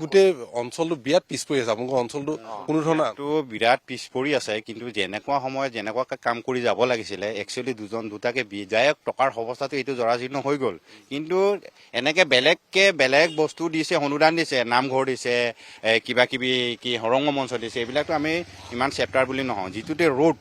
গোটেই অঞ্চলটো বিৰাট পিছ পৰি আছে আপোনালোকৰ অঞ্চলটো কোনো ধৰণৰ বিৰাট পিছ পৰি আছে কিন্তু যেনেকুৱা সময়ত যেনেকুৱাকৈ কাম কৰি যাব লাগিছিলে একচুৱেলি দুটাকে বিধায়ক টকাৰ অৱস্থাটো এইটো জৰাজীৰ্ণ হৈ গ'ল কিন্তু এনেকে বেলেগ বস্তু দিছে অনুদান দিছে নামঘৰ দিছে কিবা কিবি কি সৰংগ মঞ্চ দিছে এইবিলাকতো আমি ইমান চেপ্টাৰ বুলি নহয় যিটোতে ৰোড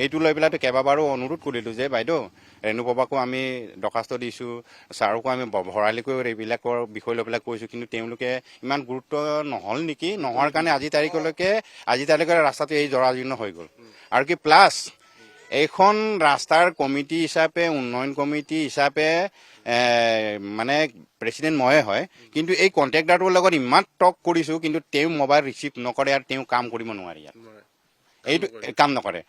এইটো লৈ পেলাইতো কেইবাবাৰো অনুৰোধ কৰিলোঁ যে বাইদেউ ৰেণুপবাকো আমি দৰখাস্ত দিছোঁ ছাৰকো আমি ভৰালিকৈ এইবিলাকৰ বিষয় লৈ পেলাই কৈছোঁ কিন্তু তেওঁলোকে ইমান গুৰুত্ব নহ'ল নেকি নোহোৱাৰ কাৰণে আজি তাৰিখলৈকে ৰাস্তাটো এই জৰাজীৰ্ণ হৈ গ'ল আৰু কি প্লাছ এইখন ৰাস্তাৰ কমিটি হিচাপে উন্নয়ন কমিটি হিচাপে মানে প্ৰেচিডেণ্ট ময়ে হয় কিন্তু এই কণ্ট্ৰেক্টাৰটোৰ লগত ইমান টক কৰিছোঁ কিন্তু তেওঁ মোবাইল ৰিচিভ নকৰে আৰু তেওঁ কাম কৰিব নোৱাৰে ইয়াত এইটো কাম নকৰে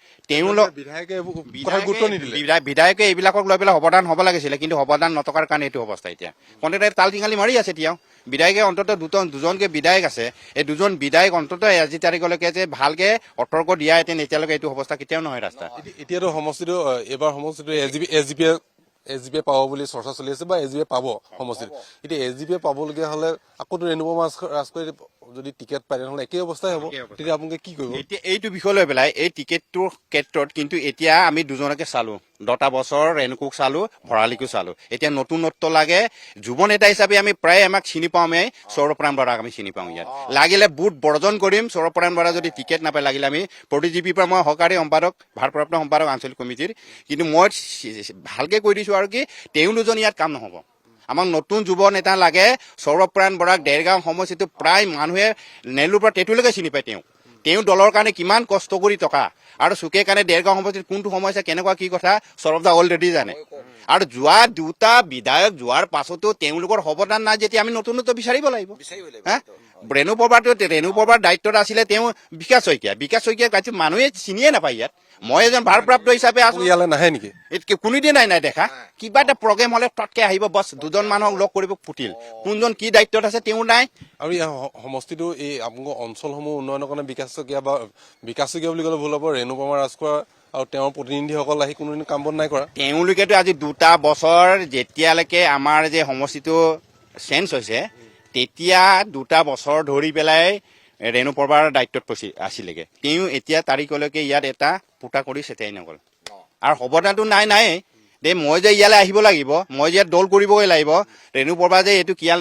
বিধায়কে এইবিলাকক লৈ পেলাই অৱদান হ'ব লাগিছিলে কিন্তু অৱদান নথকাৰ কাৰণে এইটো অৱস্থা এতিয়া কণ্ট্ৰেক্টাৰে তাল টিঙালি মাৰি আছে এতিয়াও বিধায়কে অন্ততঃ দুজনকে বিধায়ক আছে এই দুজন বিধায়ক অন্ততঃ আজি তাৰিখলৈকে যে ভালকে সতৰ্ক দিয়াহেঁতেন এতিয়ালৈকে এইটো অৱস্থা কেতিয়াও নহয় ৰাস্তা এতিয়াতো সমষ্টিটো এইবাৰ সমষ্টিটো এছ জি পিয়ে পাব বুলি চৰ্চা চলি আছে বা এছ জি পিয়ে পাব সমষ্টিত এতিয়া এছ জি পিয়ে পাবলগীয়া হলে আকৌ ৰেণুপমা ৰাজখোৱাই যদি টিকেট পায় তেনেহ'লে একেই অৱস্থাই হ'ব তেতিয়া আপোনালোকে কি কৰিব এতিয়া এইটো বিষয় লৈ পেলাই এই টিকেটটোৰ ক্ষেত্ৰত কিন্তু এতিয়া আমি দুজনকে চালো 10টা বছৰ ৰেণুকুক চালো ভৰালিকো চালো এতিয়া নতুনত্ব লাগে যুৱ নেতা হিচাপে আমি প্ৰায় আমাক চিনি পাওঁৱেই সৌৰভৰাম বৰাক আমি চিনি পাওঁ ইয়াত লাগিলে বুট বৰ্জন কৰিম সৌৰভৰাম বৰা যদি টিকেট নাপায় লাগিলে আমি প্ৰতিজীৱীৰ পৰা মই সহকাৰী সম্পাদক ভাৰপ্ৰাপ্ত সম্পাদক আঞ্চলিক কমিটিৰ কিন্তু মই ভালকে কৈ দিছোঁ আৰু কি তেওঁ দুজন ইয়াত কাম নহ'ব আমাক নতুন যুৱ নেতা লাগে সৌৰভৰাম বৰাক দেৰগাঁও সমষ্টিটো প্ৰায় মানুহে নেল্লুৰ পৰা টেটুলৈকে চিনি পায় তেওঁ দলৰ কাৰণে কিমান কষ্ট কৰি টকা আৰু চুকে কাৰণে দেৰগাঁও সমষ্টিত কোনটো সমস্যা কেনেকুৱা কি কথা সৌৰভদা অলৰেডি জানে আৰু যোৱা দুটা বিধায়ক যোৱাৰ পাছতো তেওঁলোকৰ অৱদান নাই যেতিয়া আমি নতুনত্ব বিচাৰিব লাগিব হা ৰেণুপবাৰ দায়িত্বত আছিলে তেওঁ বিকাশ শইকীয়া কাটি মানুহে চিনিয়ে নাপায় ইয়াত মই এজন ভাৰপ্ৰাপ্ত হিচাপে আছো ইয়ালৈ নাহে নেকি কোনোদিন নাই দেখা কিবা এটা প্ৰগ্ৰেম হলে তৎকে আহিব বছ দুজন মানুহক লগ কৰিব ফুটিল কোনজন কি দায়িত্বত আছে তেওঁ নাই আৰু এই সমষ্টিটো এই আপোনালোকৰ অঞ্চলসমূহ উন্নয়নৰ কাৰণে বিকাশ শইকীয়া বুলি ক'লে ভুল হ'ব ৰেণুপমা ৰাজখোৱা আৰু তেওঁৰ প্ৰতিনিধিসকল আহি কোনোদিন কাম বন নাই কৰা তেওঁলোকেতো আজি 2টা বছৰ যেতিয়ালৈকে আমাৰ যে সমষ্টিটো চেঞ্জ হৈছে তেতিয়া 2টা বছৰ ধৰি পেলাই ৰেণুপবাৰ দায়িত্বত আছিলেগে তেওঁ এতিয়া তাৰিখলৈকে ইয়াত এটা ফুটা কৰি চেতিয়াই নগ'ল আৰু অৱদানটো নাই দে মই যে ইয়ালৈ আহিব লাগিব মই যে ইয়াত দল কৰিবগৈ লাগিব ৰেণুপবা যে এইটো কিয়াল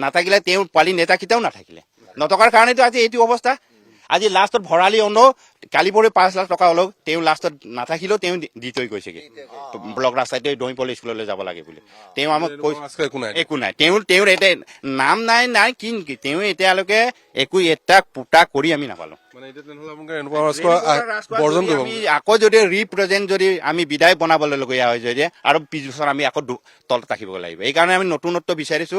নাথাকিলে তেওঁৰ পালি নেতা কেইটাও নাথাকিলে নথকাৰ কাৰণেতো আজি এইটো অৱস্থা আজি লাষ্টত ভৰালি কালি পৰি 5 লাখ টকা হ'লেও তেওঁ লাষ্টত নাথাকিলেও তেওঁ দি থৈ গৈছেগে ব্লক ৰাস্তাতে দৈপল স্কুললৈ যাব লাগে বুলি তেওঁ আমাক একো নাই তেওঁৰ এতিয়া নাম নাই কি তেওঁ এতিয়ালৈকে একো এটা পুটা কৰি আমি নাপালো আকৌ যদি ৰিপ্ৰেজেণ্ট যদি আমি বিধায়ক বনাবলৈ লগীয়া হয় যদি আৰু 20 বছৰ আমি আকৌ তলত ৰাখিব লাগিব এইকাৰণে আমি নতুনত্ব বিচাৰিছো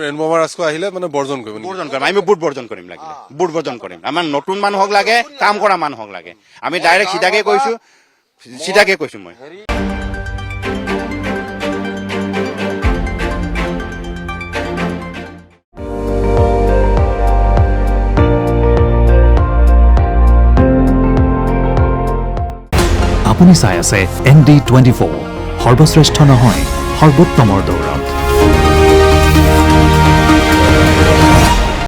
ৰেণুপমা ৰাজখোৱা আহিলে মানে বৰ্জন কৰিম আমি বুট বৰ্জন কৰিম লাগিলে বুট বৰ্জন কৰিম আমাৰ নতুন মানুহক লাগে কাম কৰা মানুহক লাগে আমি ডাইৰেক্ট চিধাকে কৈছো মই আপুনি চাই আছে ND24 সৰ্বশ্ৰেষ্ঠ নহয় সৰ্বোত্তমৰ দৌৰা